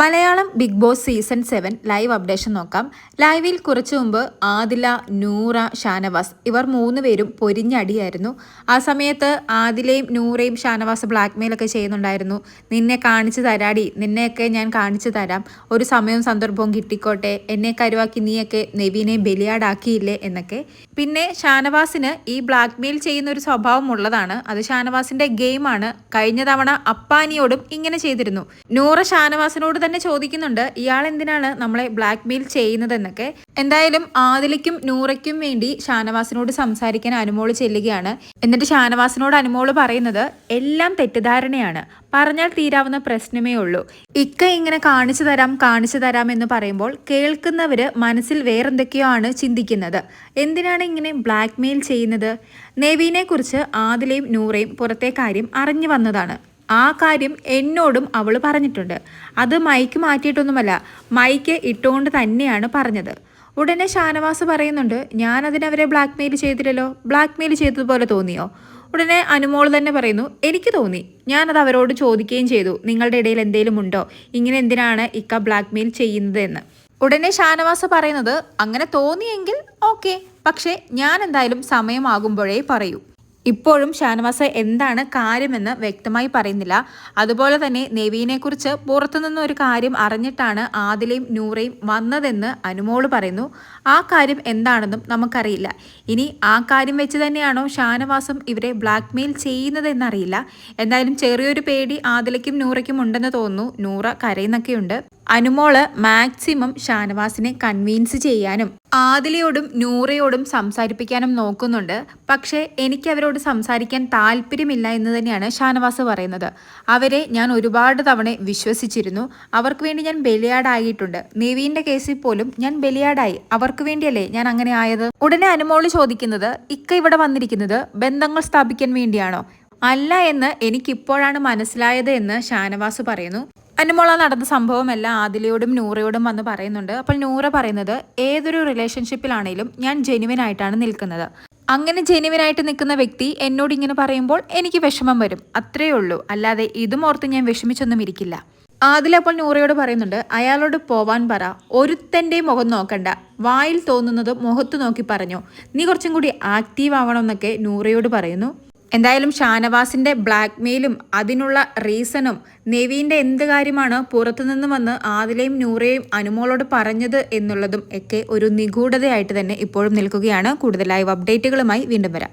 Malayalam big boss season 7 live updation നോക്കാം. ലൈവിൽ കുറച്ചു മുമ്പ് ആദില, നൂറ, ഷാനവാസ് ഇവർ 3 പേരും പൊരിഞ്ഞടിയായിരുന്നു. ആ സമയത്ത് ആദിലയും നൂറയും ഷാനവാസ് ബ്ലാക്ക്മെയിലൊക്കെ ചെയ്യുന്നുണ്ടായിരുന്നു. നിന്നെ കാണിച്ചു തരാടി, നിന്നെയൊക്കെ ഞാൻ കാണിച്ചു തരാം, ഒരു സമയവും സന്ദർഭവും കിട്ടിക്കോട്ടെ, എന്നെ കരുവാക്കി നീയൊക്കെ നെവീനെ ബലിയാടാക്കിയില്ലേ എന്നൊക്കെ. പിന്നെ ഷാനവാസിന് ഈ ബ്ലാക്ക്മെയിൽ ചെയ്യുന്ന ഒരു സ്വഭാവം ഉള്ളതാണ്. അത് ഷാനവാസിന്റെ ഗെയിമാണ്. കഴിഞ്ഞ തവണ അപ്പാനിയോടും ഇങ്ങനെ ചെയ്തിരുന്നു. നൂറ ഷാനവാസിനോട് തന്നെ ചോദിക്കുന്നുണ്ട്, ഇയാൾ എന്തിനാണ് നമ്മളെ ബ്ലാക്ക്മെയിൽ ചെയ്യുന്നതെന്നൊക്കെ. എന്തായാലും ആദിലയ്ക്കും നൂറയ്ക്കും വേണ്ടി ഷാനവാസിനോട് സംസാരിക്കാൻ അനുമോള് ചെല്ലുകയാണ്. എന്നിട്ട് ഷാനവാസിനോട് അനുമോള് പറയുന്നത് എല്ലാം തെറ്റിദ്ധാരണയാണ്, പറഞ്ഞാൽ തീരാവുന്ന പ്രശ്നമേ ഉള്ളൂ. ഇക്ക ഇങ്ങനെ കാണിച്ചു തരാം എന്ന് പറയുമ്പോൾ കേൾക്കുന്നവര് മനസ്സിൽ വേറെന്തൊക്കെയോ ആണ് ചിന്തിക്കുന്നത്. എന്തിനാണ് ഇങ്ങനെ ബ്ലാക്ക്മെയിൽ ചെയ്യുന്നത്? നെവീനെ കുറിച്ച് ആദിലയും നൂറയും പുറത്തെ കാര്യം അറിഞ്ഞു വന്നതാണ്. ആ കാര്യം എന്നോടും അവൾ പറഞ്ഞിട്ടുണ്ട്. അത് മൈക്ക് മാറ്റിയിട്ടൊന്നുമല്ല, മൈക്ക് ഇട്ടുകൊണ്ട് തന്നെയാണ് പറഞ്ഞത്. ഉടനെ ഷാനവാസ് പറയുന്നുണ്ട്, ഞാനതിനവരെ ബ്ലാക്ക്മെയിൽ ചെയ്തില്ലല്ലോ, ബ്ലാക്ക്മെയിൽ ചെയ്തതുപോലെ തോന്നിയോ? ഉടനെ അനുമോൾ തന്നെ പറയുന്നു, എനിക്ക് തോന്നി, ഞാനത് അവരോട് ചോദിക്കുകയും ചെയ്തു, നിങ്ങളുടെ ഇടയിൽ എന്തെങ്കിലും ഉണ്ടോ, ഇങ്ങനെ എന്തിനാണ് ഇക്ക ബ്ലാക്ക്മെയിൽ ചെയ്യുന്നത് എന്ന്. ഉടനെ ഷാനവാസ് പറയുന്നത്, അങ്ങനെ തോന്നിയെങ്കിൽ ഓക്കെ, പക്ഷേ ഞാൻ എന്തായാലും സമയമാകുമ്പോഴേ പറയൂ. ഇപ്പോഴും ഷാനവാസ് എന്താണ് കാര്യമെന്ന് വ്യക്തമായി പറയുന്നില്ല. അതുപോലെ തന്നെ നെവീനെക്കുറിച്ച് പുറത്തുനിന്ന് ഒരു കാര്യം അറിഞ്ഞിട്ടാണ് ആദിലയും നൂറയും വന്നതെന്ന് അനുമോള് പറയുന്നു. ആ കാര്യം എന്താണെന്നും നമുക്കറിയില്ല. ഇനി ആ കാര്യം വെച്ച് തന്നെയാണോ ഷാനവാസും ഇവരെ ബ്ലാക്ക്മെയിൽ ചെയ്യുന്നതെന്നറിയില്ല. എന്തായാലും ചെറിയൊരു പേടി ആദിലയ്ക്കും നൂറയ്ക്കും ഉണ്ടെന്ന് തോന്നുന്നു. നൂറ കരയുന്നൊക്കെയുണ്ട്. അനുമോള് മാക്സിമം ഷാനവാസിനെ കൺവിൻസ് ചെയ്യാനും ആദിലയോടും നൂറയോടും സംസാരിപ്പിക്കാനും നോക്കുന്നുണ്ട്. പക്ഷേ എനിക്ക് അവരോട് സംസാരിക്കാൻ താല്പര്യമില്ല എന്ന് തന്നെയാണ് ഷാനവാസ് പറയുന്നത്. അവരെ ഞാൻ ഒരുപാട് തവണ വിശ്വസിച്ചിരുന്നു. അവർക്ക് വേണ്ടി ഞാൻ ബലിയാടായിട്ടുണ്ട്. നെവീന്റെ കേസിൽ പോലും ഞാൻ ബലിയാടായി. അവർക്ക് വേണ്ടിയല്ലേ ഞാൻ അങ്ങനെ ആയത്? ഉടനെ അനുമോള് ചോദിക്കുന്നത്, ഇക്ക ഇവിടെ വന്നിരിക്കുന്നത് ബന്ധങ്ങൾ സ്ഥാപിക്കാൻ വേണ്ടിയാണോ? അല്ല എന്ന് എനിക്കിപ്പോഴാണ് മനസ്സിലായത് എന്ന് ഷാനവാസ് പറയുന്നു. അനുമോള നടന്ന സംഭവമെല്ലാം ആദിലയോടും നൂറയോടും വന്ന് പറയുന്നുണ്ട്. അപ്പോൾ നൂറ പറയുന്നത്, ഏതൊരു റിലേഷൻഷിപ്പിലാണെങ്കിലും ഞാൻ ജെനുവിൻ ആയിട്ടാണ് നിൽക്കുന്നത്. അങ്ങനെ ജെനുവിനായിട്ട് നിൽക്കുന്ന വ്യക്തി എന്നോട് ഇങ്ങനെ പറയുമ്പോൾ എനിക്ക് വിഷമം വരും, അത്രയേ ഉള്ളൂ. അല്ലാതെ ഇതും ഓർത്ത് ഞാൻ വിഷമിച്ചൊന്നും ഇരിക്കില്ല. ആദില അപ്പോൾ നൂറയോട് പറയുന്നുണ്ട്, അയാളോട് പോവാൻ പറ, ഒരുത്തൻ്റെ മുഖം നോക്കണ്ട, വായിൽ തോന്നുന്നത് മുഖത്ത് നോക്കി പറഞ്ഞോ, നീ കുറച്ചും കൂടി ആക്റ്റീവ് ആവണം എന്നൊക്കെ നൂറയോട് പറയുന്നു. എന്തായാലും ഷാനവാസിന്റെ ബ്ലാക്ക്മെയിലും അതിനുള്ള റീസണും നെവീന്റെ എന്ത് കാര്യമാണ് പുറത്തുനിന്ന് വന്ന് ആദിലയും നൂറയും അനുമോളോട് പറഞ്ഞത് എന്നുള്ളതും ഒക്കെ ഒരു നിഗൂഢതയായിട്ട് തന്നെ ഇപ്പോഴും നിൽക്കുകയാണ്. കൂടുതൽ ലൈവ് അപ്ഡേറ്റുകളുമായി വീണ്ടും വരാം.